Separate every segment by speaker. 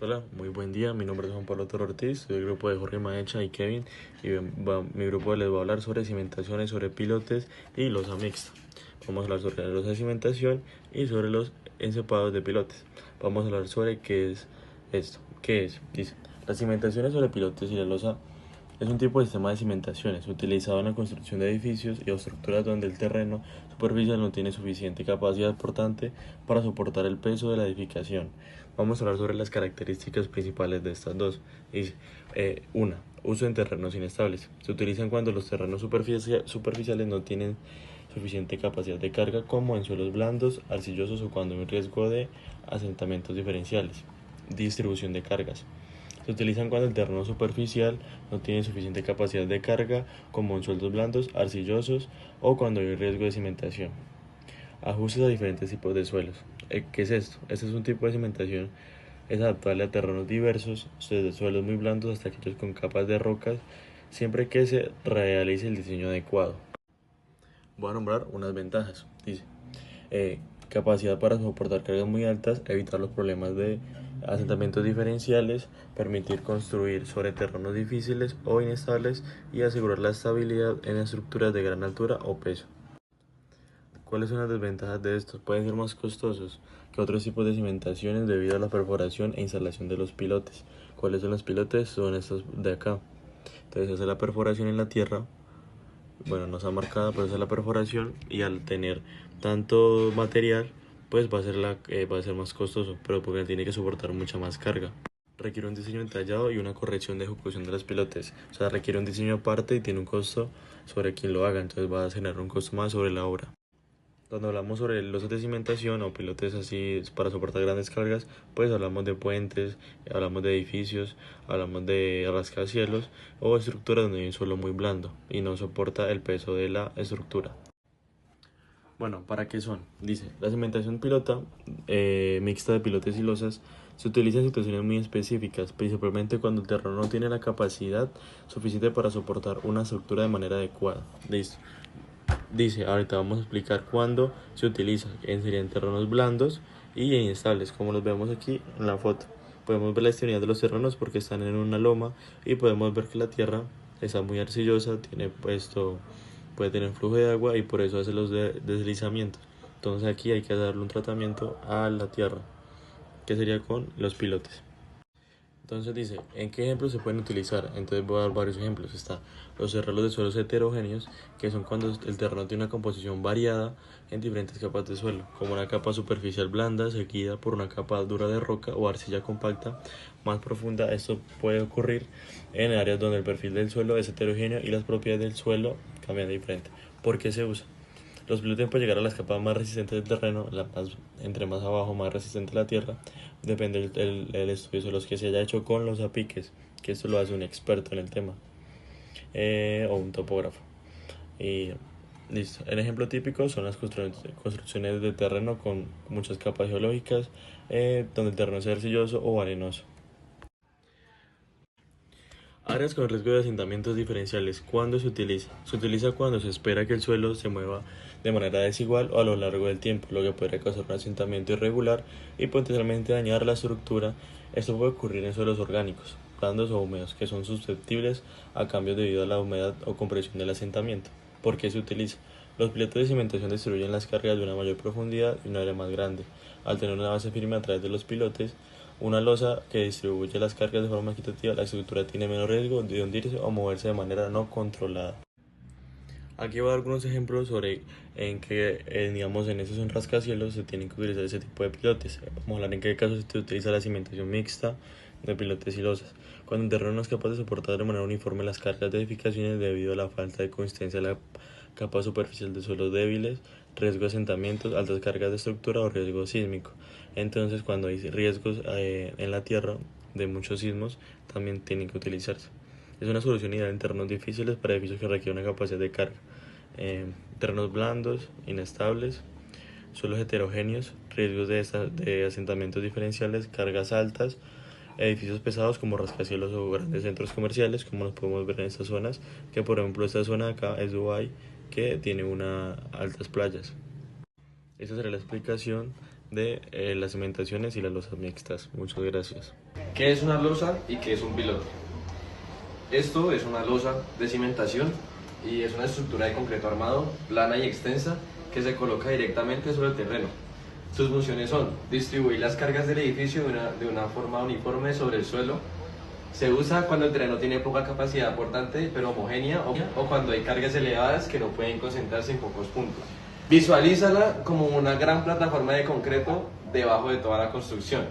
Speaker 1: Hola, muy buen día. Mi nombre es Juan Pablo Toro Ortiz, soy del grupo de Jorge Maecha y Kevin. Y mi grupo les va a hablar sobre cimentaciones, sobre pilotes y losa mixta. Vamos a hablar sobre la losa de cimentación y sobre los encepados de pilotes. Vamos a hablar sobre qué es esto. ¿Qué es? Dice, las cimentaciones sobre pilotes y la losa es un tipo de sistema de cimentaciones utilizado en la construcción de edificios y estructuras donde el terreno superficial no tiene suficiente capacidad portante para soportar el peso de la edificación. Vamos a hablar sobre las características principales de estas dos. Dice, una, uso en terrenos inestables. Se utilizan cuando los terrenos superficiales no tienen suficiente capacidad de carga, como en suelos blandos, arcillosos o cuando hay un riesgo de asentamientos diferenciales. Distribución de cargas. Se utilizan cuando el terreno superficial no tiene suficiente capacidad de carga, como en suelos blandos, arcillosos o cuando hay riesgo de cimentación. Ajustes a diferentes tipos de suelos. ¿Qué es esto? Este es un tipo de cimentación, es adaptable a terrenos diversos, desde suelos muy blandos hasta aquellos con capas de rocas, siempre que se realice el diseño adecuado. Voy a nombrar unas ventajas. Dice, capacidad para soportar cargas muy altas, evitar los problemas de asentamientos diferenciales, permitir construir sobre terrenos difíciles o inestables y asegurar la estabilidad en estructuras de gran altura o peso. ¿Cuáles son las desventajas de estos? Pueden ser más costosos que otros tipos de cimentaciones debido a la perforación e instalación de los pilotes. ¿Cuáles son los pilotes? Son estos de acá. Entonces se hace la perforación en la tierra, bueno, no está marcada, pero esa es la perforación, y al tener tanto material, pues va a ser más costoso, pero porque tiene que soportar mucha más carga. Requiere un diseño detallado y una corrección de ejecución de los pilotes. O sea, requiere un diseño aparte y tiene un costo sobre quien lo haga, entonces va a generar un costo más sobre la obra. Cuando hablamos sobre losas de cimentación o pilotes así para soportar grandes cargas, pues hablamos de puentes, hablamos de edificios, hablamos de rascacielos o estructuras donde hay un suelo muy blando y no soporta el peso de la estructura. Bueno, ¿para qué son? Dice, la cimentación pilota mixta de pilotes y losas se utiliza en situaciones muy específicas, principalmente cuando el terreno no tiene la capacidad suficiente para soportar una estructura de manera adecuada. Listo. Dice, ahorita vamos a explicar cuándo se utiliza, serían terrenos blandos y inestables, como los vemos aquí en la foto. Podemos ver la estabilidad de los terrenos porque están en una loma y podemos ver que la tierra está muy arcillosa, puede tener flujo de agua y por eso hace los deslizamientos. Entonces aquí hay que darle un tratamiento a la tierra, que sería con los pilotes. Entonces dice, ¿en qué ejemplos se pueden utilizar? Entonces voy a dar varios ejemplos. Está los arreglos de suelos heterogéneos, que son cuando el terreno tiene una composición variada en diferentes capas de suelo, como una capa superficial blanda seguida por una capa dura de roca o arcilla compacta más profunda. Esto puede ocurrir en áreas donde el perfil del suelo es heterogéneo y las propiedades del suelo cambian de diferente. ¿Por qué se usa? Los pilotes para llegar a las capas más resistentes del terreno, entre más abajo más resistente la tierra, depende del estudio de los que se haya hecho con los apiques, que esto lo hace un experto en el tema, o un topógrafo. Y listo. El ejemplo típico son las construcciones de terreno con muchas capas geológicas, donde el terreno es arcilloso o arenoso. Áreas con riesgo de asentamientos diferenciales. ¿Cuándo se utiliza? Se utiliza cuando se espera que el suelo se mueva de manera desigual o a lo largo del tiempo, lo que podría causar un asentamiento irregular y potencialmente dañar la estructura. Esto puede ocurrir en suelos orgánicos, blandos o húmedos, que son susceptibles a cambios debido a la humedad o compresión del asentamiento. ¿Por qué se utiliza? Los pilotes de cimentación distribuyen las cargas de una mayor profundidad y un área más grande. Al tener una base firme a través de los pilotes, una losa que distribuye las cargas de forma equitativa, la estructura tiene menos riesgo de hundirse o moverse de manera no controlada. Aquí voy a dar algunos ejemplos sobre en que, digamos, en esos rascacielos se tienen que utilizar ese tipo de pilotes. Vamos a hablar en qué casos se utiliza la cimentación mixta de pilotes y losas. Cuando un terreno no es capaz de soportar de manera uniforme las cargas de edificaciones debido a la falta de consistencia de la capa superficial de suelos débiles, riesgo de asentamientos, altas cargas de estructura o riesgo sísmico. Entonces, cuando hay riesgos en la tierra de muchos sismos, también tienen que utilizarse. Es una solución ideal en terrenos difíciles para edificios que requieren una capacidad de carga. Terrenos blandos, inestables, suelos heterogéneos, riesgos de asentamientos diferenciales, cargas altas, edificios pesados como rascacielos o grandes centros comerciales, como los podemos ver en estas zonas, que por ejemplo esta zona de acá es Dubái, que tiene unas altas playas. Esta será la explicación de las cimentaciones y las losas mixtas. Muchas gracias.
Speaker 2: ¿Qué es una losa y qué es un pilote? Esto es una losa de cimentación y es una estructura de concreto armado, plana y extensa, que se coloca directamente sobre el terreno. Sus funciones son distribuir las cargas del edificio de una forma uniforme sobre el suelo. Se usa cuando el terreno tiene poca capacidad portante pero homogénea o cuando hay cargas elevadas que no pueden concentrarse en pocos puntos. Visualízala como una gran plataforma de concreto debajo de toda la construcción.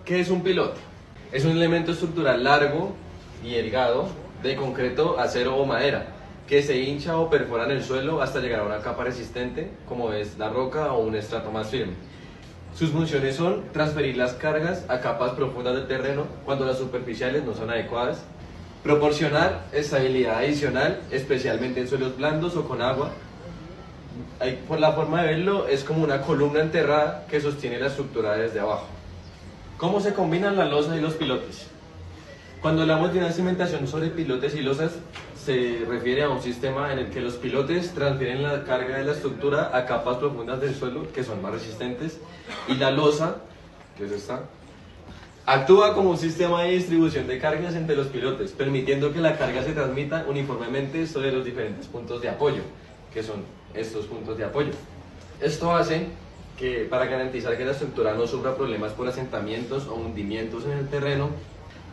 Speaker 2: ¿Qué es un pilote? Es un elemento estructural largo y delgado de concreto, acero o madera que se hincha o perfora en el suelo hasta llegar a una capa resistente como es la roca o un estrato más firme. Sus funciones son transferir las cargas a capas profundas del terreno cuando las superficiales no son adecuadas, proporcionar estabilidad adicional, especialmente en suelos blandos o con agua. Por la forma de verlo, es como una columna enterrada que sostiene la estructura desde abajo. ¿Cómo se combinan la losa y los pilotes? Cuando hablamos de una cimentación sobre pilotes y losas, se refiere a un sistema en el que los pilotes transfieren la carga de la estructura a capas profundas del suelo que son más resistentes y la losa, que es esta, actúa como un sistema de distribución de cargas entre los pilotes, permitiendo que la carga se transmita uniformemente sobre los diferentes puntos de apoyo, que son estos puntos de apoyo. Esto hace que, para garantizar que la estructura no sufra problemas por asentamientos o hundimientos en el terreno.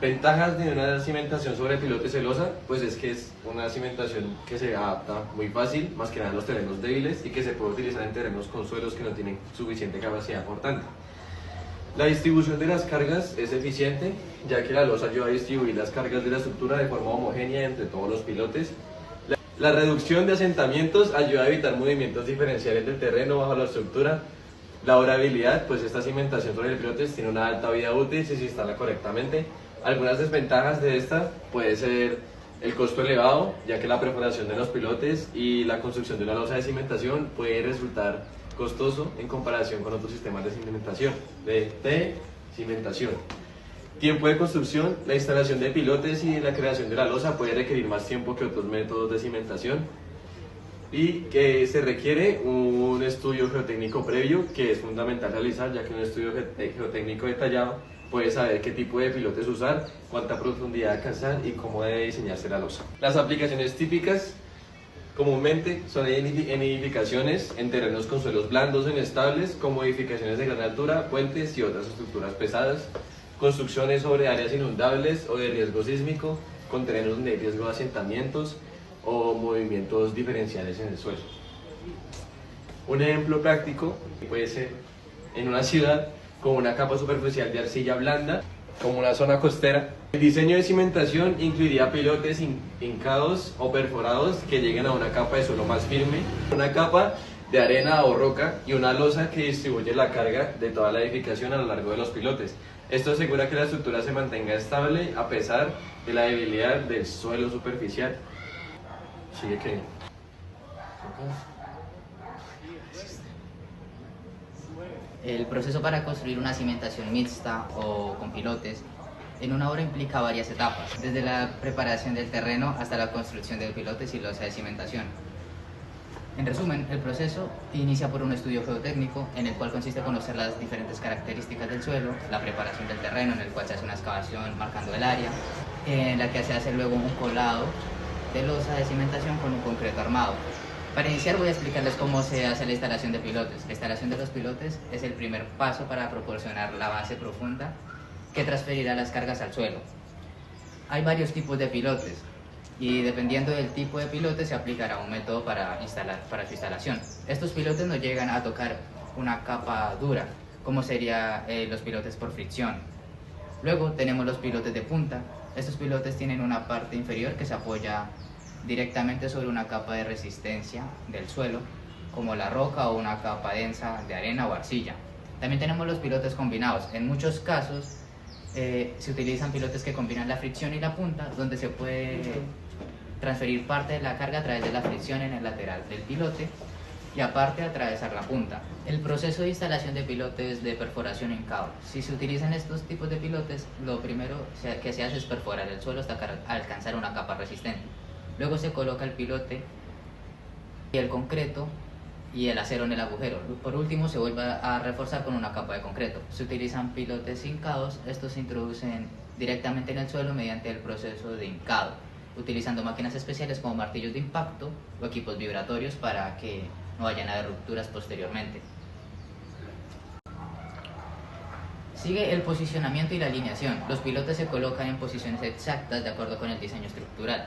Speaker 2: Ventajas de una cimentación sobre pilotes celosa, pues es que es una cimentación que se adapta muy fácil, más que nada a los terrenos débiles y que se puede utilizar en terrenos con suelos que no tienen suficiente capacidad portante. La distribución de las cargas es eficiente, ya que la losa ayuda a distribuir las cargas de la estructura de forma homogénea entre todos los pilotes. La reducción de asentamientos ayuda a evitar movimientos diferenciales del terreno bajo la estructura. La durabilidad, pues esta cimentación sobre pilotes tiene una alta vida útil si se instala correctamente. Algunas desventajas de esta puede ser el costo elevado, ya que la perforación de los pilotes y la construcción de una losa de cimentación puede resultar costoso en comparación con otros sistemas de cimentación. Tiempo de construcción: la instalación de pilotes y la creación de la losa puede requerir más tiempo que otros métodos de cimentación y que se requiere un estudio geotécnico previo que es fundamental realizar, ya que un estudio geotécnico detallado puede saber qué tipo de pilotes usar, cuánta profundidad alcanzar y cómo debe diseñarse la losa. Las aplicaciones típicas comúnmente son en edificaciones en terrenos con suelos blandos o inestables, como edificaciones de gran altura, puentes y otras estructuras pesadas, construcciones sobre áreas inundables o de riesgo sísmico, con terrenos donde hay riesgo de asentamientos o movimientos diferenciales en el suelo. Un ejemplo práctico puede ser en una ciudad con una capa superficial de arcilla blanda, como una zona costera. El diseño de cimentación incluiría pilotes hincados o perforados que lleguen a una capa de suelo más firme, una capa de arena o roca y una losa que distribuye la carga de toda la edificación a lo largo de los pilotes. Esto asegura que la estructura se mantenga estable a pesar de la debilidad del suelo superficial. Sigue que...
Speaker 3: El proceso para construir una cimentación mixta o con pilotes en una obra implica varias etapas, desde la preparación del terreno hasta la construcción de pilotes y losa de cimentación. En resumen, el proceso inicia por un estudio geotécnico en el cual consiste en conocer las diferentes características del suelo, la preparación del terreno en el cual se hace una excavación marcando el área, en la que se hace luego un colado de losa de cimentación con un concreto armado. Para iniciar voy a explicarles cómo se hace la instalación de pilotes. La instalación de los pilotes es el primer paso para proporcionar la base profunda que transferirá las cargas al suelo. Hay varios tipos de pilotes y dependiendo del tipo de pilote se aplicará un método para su instalación. Estos pilotes no llegan a tocar una capa dura, como serían los pilotes por fricción. Luego tenemos los pilotes de punta. Estos pilotes tienen una parte inferior que se apoya directamente sobre una capa de resistencia del suelo, como la roca o una capa densa de arena o arcilla. También tenemos los pilotes combinados. En muchos casos se utilizan pilotes que combinan la fricción y la punta, donde se puede transferir parte de la carga a través de la fricción en el lateral del pilote y aparte atravesar la punta. El proceso de instalación de pilotes de perforación en cabo. Si se utilizan estos tipos de pilotes, lo primero que se hace es perforar el suelo hasta alcanzar una capa resistente. Luego se coloca el pilote y el concreto y el acero en el agujero. Por último, se vuelve a reforzar con una capa de concreto. Se utilizan pilotes hincados. Estos se introducen directamente en el suelo mediante el proceso de hincado, utilizando máquinas especiales como martillos de impacto o equipos vibratorios para que no vayan a haber rupturas posteriormente. Sigue el posicionamiento y la alineación. Los pilotes se colocan en posiciones exactas de acuerdo con el diseño estructural.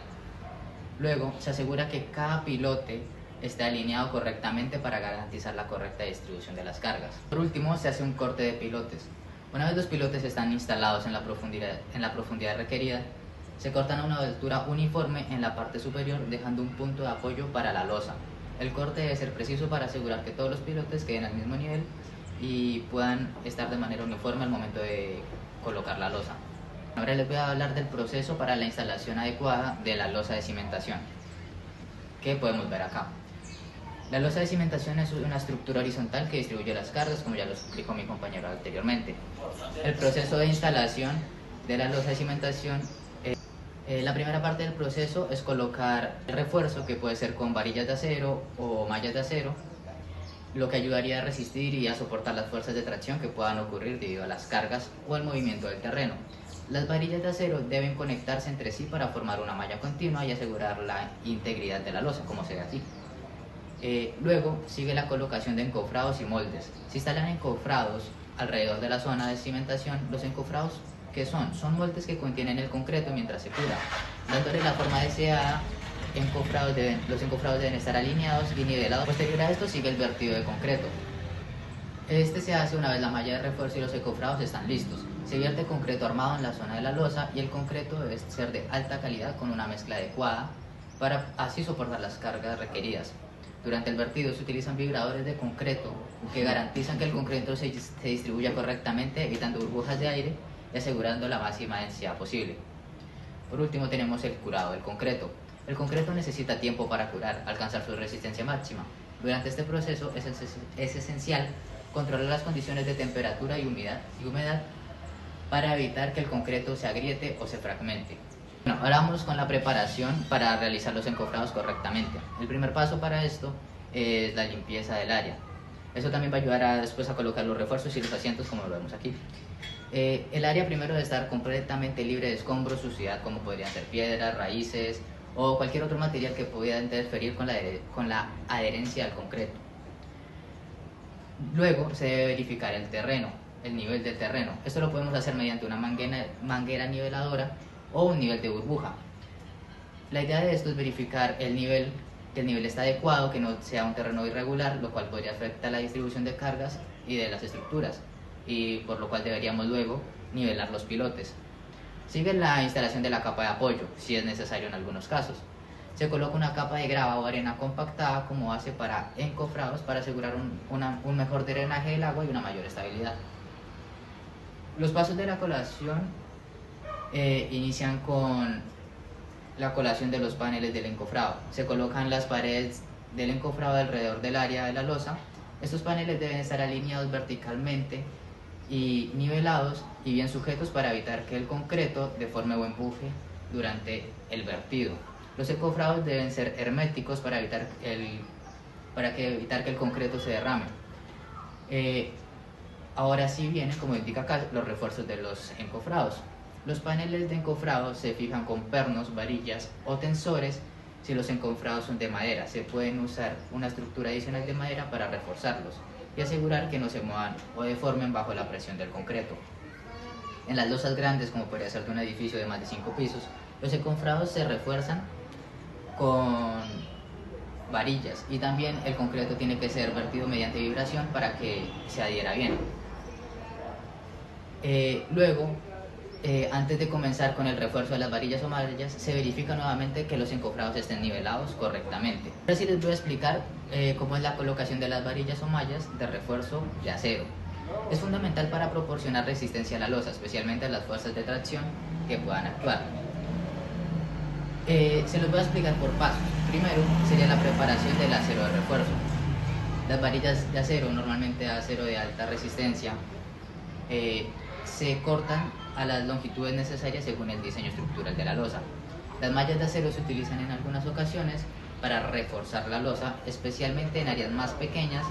Speaker 3: Luego, se asegura que cada pilote esté alineado correctamente para garantizar la correcta distribución de las cargas. Por último, se hace un corte de pilotes. Una vez los pilotes están instalados en la profundidad requerida, se cortan a una altura uniforme en la parte superior, dejando un punto de apoyo para la losa. El corte debe ser preciso para asegurar que todos los pilotes queden al mismo nivel y puedan estar de manera uniforme al momento de colocar la losa. Ahora les voy a hablar del proceso para la instalación adecuada de la losa de cimentación, que podemos ver acá. La losa de cimentación es una estructura horizontal que distribuye las cargas, como ya lo explicó mi compañero anteriormente. El proceso de instalación de la losa de cimentación, la primera parte del proceso es colocar el refuerzo, que puede ser con varillas de acero o mallas de acero, lo que ayudaría a resistir y a soportar las fuerzas de tracción que puedan ocurrir debido a las cargas o el movimiento del terreno. Las varillas de acero deben conectarse entre sí para formar una malla continua y asegurar la integridad de la losa, como se ve aquí. Luego sigue la colocación de encofrados y moldes. Se instalan encofrados alrededor de la zona de cimentación. Los encofrados, ¿qué son? Son moldes que contienen el concreto mientras se cura, dándole la forma deseada. Los encofrados deben estar alineados y nivelados. Posterior a esto sigue el vertido de concreto. Este se hace una vez la malla de refuerzo y los encofrados están listos. Se vierte concreto armado en la zona de la losa y el concreto debe ser de alta calidad con una mezcla adecuada para así soportar las cargas requeridas. Durante el vertido se utilizan vibradores de concreto que garantizan que el concreto se distribuya correctamente, evitando burbujas de aire y asegurando la máxima densidad posible. Por último tenemos el curado del concreto. El concreto necesita tiempo para curar, alcanzar su resistencia máxima. Durante este proceso es esencial controlar las condiciones de temperatura y humedad para evitar que el concreto se agriete o se fragmente. Bueno, ahora vamos con la preparación para realizar los encofrados correctamente. El primer paso para esto es la limpieza del área. Eso también va a ayudar después a colocar los refuerzos y los asientos, como lo vemos aquí. El área primero debe estar completamente libre de escombros, suciedad, como podrían ser piedras, raíces o cualquier otro material que pudiera interferir con la adherencia al concreto. Luego se debe verificar el terreno, el nivel del terreno. Esto lo podemos hacer mediante una manguera niveladora o un nivel de burbuja. La idea de esto es verificar que el nivel está adecuado, que no sea un terreno irregular, lo cual podría afectar la distribución de cargas y de las estructuras, y por lo cual deberíamos luego nivelar los pilotes. Sigue la instalación de la capa de apoyo, si es necesario en algunos casos. Se coloca una capa de grava o arena compactada como base para encofrados para asegurar un mejor drenaje del agua y una mayor estabilidad. Los pasos de la colación inician con la colación de los paneles del encofrado. Se colocan las paredes del encofrado alrededor del área de la losa. Estos paneles deben estar alineados verticalmente y nivelados y bien sujetos para evitar que el concreto deforme o empuje durante el vertido. Los encofrados deben ser herméticos para evitar que el concreto se derrame. Ahora sí vienen, como indica acá, los refuerzos de los encofrados. Los paneles de encofrado se fijan con pernos, varillas o tensores. Si los encofrados son de madera, se pueden usar una estructura adicional de madera para reforzarlos y asegurar que no se muevan o deformen bajo la presión del concreto. En las losas grandes, como podría ser de un edificio de más de 5 pisos, los encofrados se refuerzan con varillas y también el concreto tiene que ser vertido mediante vibración para que se adhiera bien. Luego, antes de comenzar con el refuerzo de las varillas o mallas, se verifica nuevamente que los encofrados estén nivelados correctamente. Ahora sí les voy a explicar cómo es la colocación de las varillas o mallas de refuerzo de acero. Es fundamental para proporcionar resistencia a la losa, especialmente a las fuerzas de tracción que puedan actuar. Se los voy a explicar por pasos. Primero sería la preparación del acero de refuerzo. Las varillas de acero, normalmente acero de alta resistencia, se cortan a las longitudes necesarias según el diseño estructural de la losa. Las mallas de acero se utilizan en algunas ocasiones para reforzar la losa, especialmente en áreas más pequeñas.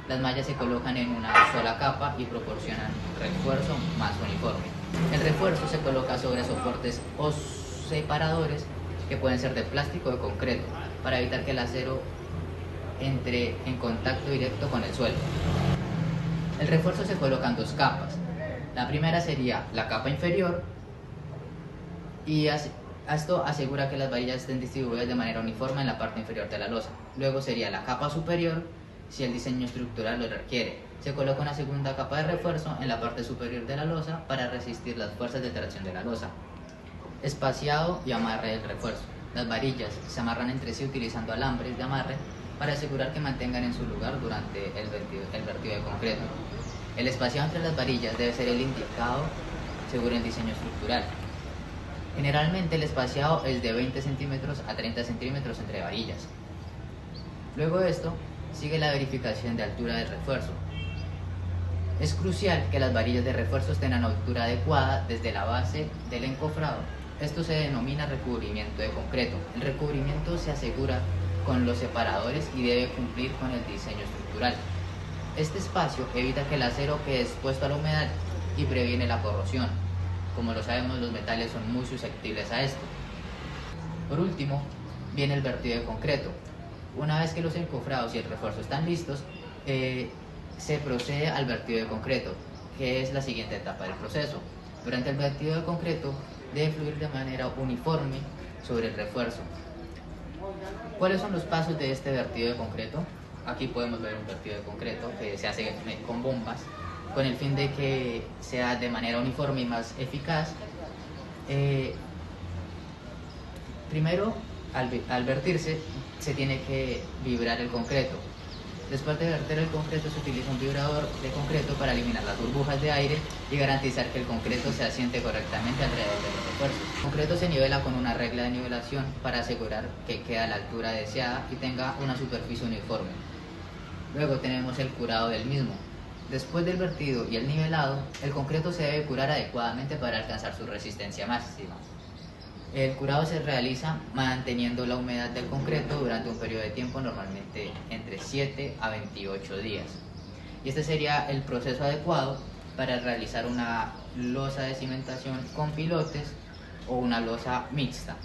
Speaker 3: Las mallas se colocan en una sola capa y proporcionan refuerzo más uniforme. El refuerzo se coloca sobre soportes o separadores que pueden ser de plástico o de concreto, para evitar que el acero entre en contacto directo con el suelo. El refuerzo se coloca en dos capas. La primera sería la capa inferior, y esto asegura que las varillas estén distribuidas de manera uniforme en la parte inferior de la losa. Luego sería la capa superior, si el diseño estructural lo requiere. Se coloca una segunda capa de refuerzo en la parte superior de la losa para resistir las fuerzas de tracción de la losa. Espaciado y amarre del refuerzo. Las varillas se amarran entre sí utilizando alambres de amarre para asegurar que mantengan en su lugar durante el vertido de concreto. El espaciado entre las varillas debe ser el indicado según el diseño estructural. Generalmente el espaciado es de 20 centímetros a 30 centímetros entre varillas. Luego de esto, sigue la verificación de altura del refuerzo. Es crucial que las varillas de refuerzo estén a una altura adecuada desde la base del encofrado. Esto se denomina recubrimiento de concreto. El recubrimiento se asegura con los separadores y debe cumplir con el diseño estructural. Este espacio evita que el acero quede expuesto a la humedad y previene la corrosión. Como lo sabemos, los metales son muy susceptibles a esto. Por último, viene el vertido de concreto. Una vez que los encofrados y el refuerzo están listos, se procede al vertido de concreto, que es la siguiente etapa del proceso. Durante el vertido de concreto debe fluir de manera uniforme sobre el refuerzo. ¿Cuáles son los pasos de este vertido de concreto? Aquí podemos ver un vertido de concreto que se hace con bombas, con el fin de que sea de manera uniforme y más eficaz. Primero, al vertirse, se tiene que vibrar el concreto. Después de verter el concreto, se utiliza un vibrador de concreto para eliminar las burbujas de aire y garantizar que el concreto se asiente correctamente alrededor de los refuerzos. El concreto se nivela con una regla de nivelación para asegurar que quede a la altura deseada y tenga una superficie uniforme. Luego tenemos el curado del mismo. Después del vertido y el nivelado, el concreto se debe curar adecuadamente para alcanzar su resistencia máxima. El curado se realiza manteniendo la humedad del concreto durante un periodo de tiempo, normalmente entre 7 a 28 días. Y este sería el proceso adecuado para realizar una losa de cimentación con pilotes o una losa mixta.